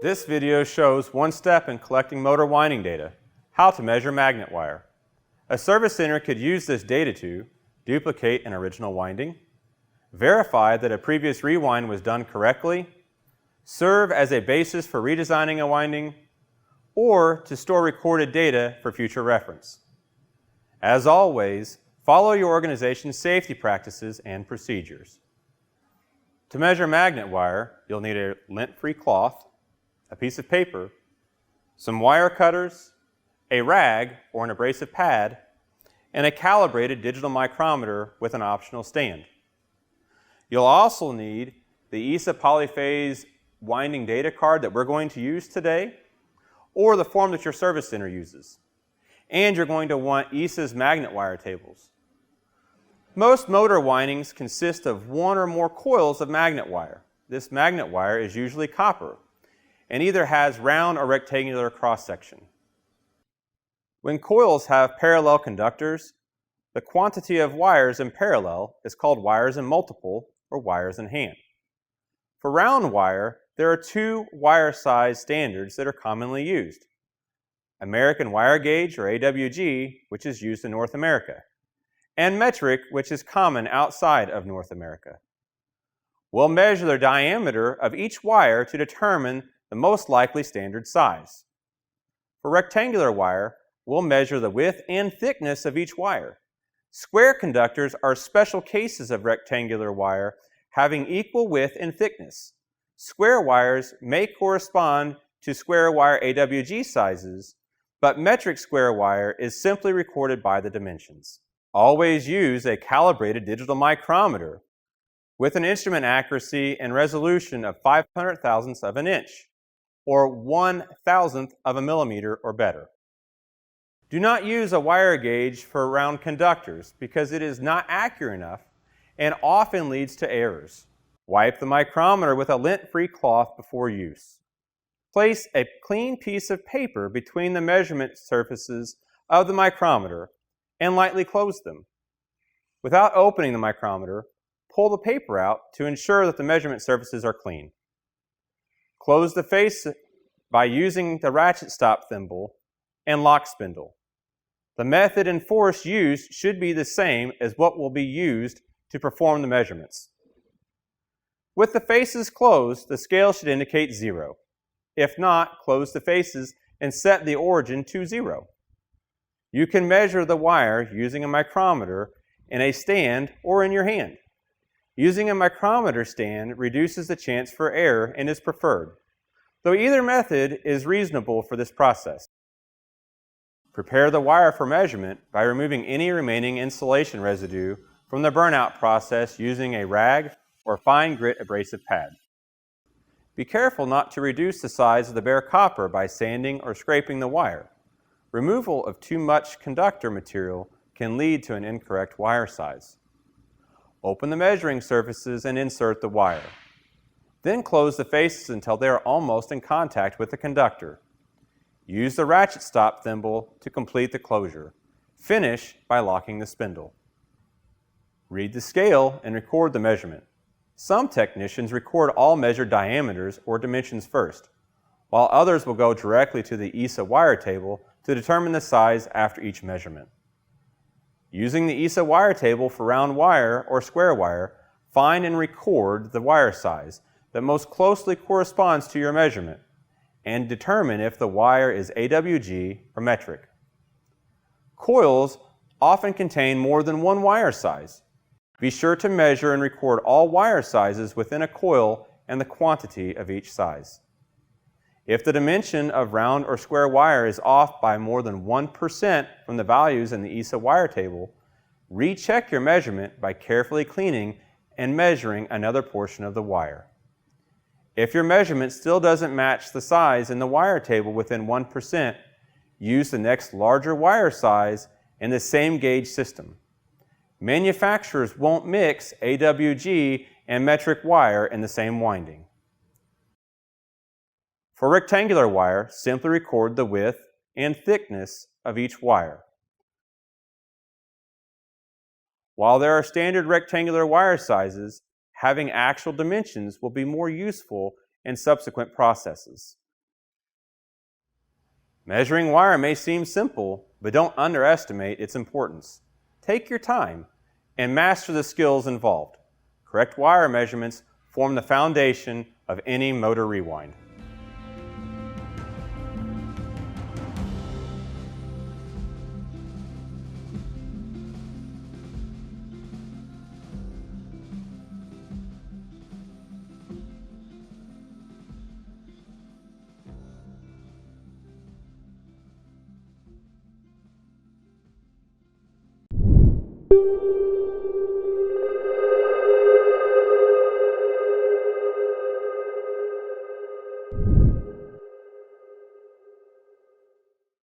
This video shows one step in collecting motor winding data, how to measure magnet wire. A service center could use this data to duplicate an original winding, verify that a previous rewind was done correctly, serve as a basis for redesigning a winding, or to store recorded data for future reference. As always, follow your organization's safety practices and procedures. To measure magnet wire, you'll need a lint-free cloth, a piece of paper, some wire cutters, a rag or an abrasive pad, and a calibrated digital micrometer with an optional stand. You'll also need the ESA polyphase winding data card that we're going to use today, or the form that your service center uses. And you're going to want ESA's magnet wire tables. Most motor windings consist of one or more coils of magnet wire. This magnet wire is usually copper and either has round or rectangular cross-section. When coils have parallel conductors, the quantity of wires in parallel is called wires in multiple or wires in hand. For round wire, there are two wire size standards that are commonly used. American wire gauge, or AWG, which is used in North America, and metric, which is common outside of North America. We'll measure the diameter of each wire to determine the most likely standard size. For rectangular wire, we'll measure the width and thickness of each wire. Square conductors are special cases of rectangular wire having equal width and thickness. Square wires may correspond to square wire AWG sizes, but metric square wire is simply recorded by the dimensions. Always use a calibrated digital micrometer with an instrument accuracy and resolution of 500 thousandths of an inch, or 1/1000th of a millimeter or better. Do not use a wire gauge for round conductors because it is not accurate enough and often leads to errors. Wipe the micrometer with a lint-free cloth before use. Place a clean piece of paper between the measurement surfaces of the micrometer and lightly close them. Without opening the micrometer, pull the paper out to ensure that the measurement surfaces are clean. Close the face by using the ratchet stop thimble and lock spindle. The method and force used should be the same as what will be used to perform the measurements. With the faces closed, the scale should indicate 0. If not, close the faces and set the origin to 0. You can measure the wire using a micrometer in a stand or in your hand. Using a micrometer stand reduces the chance for error and is preferred, though either method is reasonable for this process. Prepare the wire for measurement by removing any remaining insulation residue from the burnout process using a rag or fine grit abrasive pad. Be careful not to reduce the size of the bare copper by sanding or scraping the wire. Removal of too much conductor material can lead to an incorrect wire size. Open the measuring surfaces and insert the wire. Then close the faces until they are almost in contact with the conductor. Use the ratchet stop thimble to complete the closure. Finish by locking the spindle. Read the scale and record the measurement. Some technicians record all measured diameters or dimensions first, while others will go directly to the ESA wire table to determine the size after each measurement. Using the ESA wire table for round wire or square wire, find and record the wire size that most closely corresponds to your measurement and determine if the wire is AWG or metric. Coils often contain more than one wire size. Be sure to measure and record all wire sizes within a coil and the quantity of each size. If the dimension of round or square wire is off by more than 1% from the values in the ESA wire table, recheck your measurement by carefully cleaning and measuring another portion of the wire. If your measurement still doesn't match the size in the wire table within 1%, use the next larger wire size in the same gauge system. Manufacturers won't mix AWG and metric wire in the same winding. For rectangular wire, simply record the width and thickness of each wire. While there are standard rectangular wire sizes, having actual dimensions will be more useful in subsequent processes. Measuring wire may seem simple, but don't underestimate its importance. Take your time and master the skills involved. Correct wire measurements form the foundation of any motor rewind.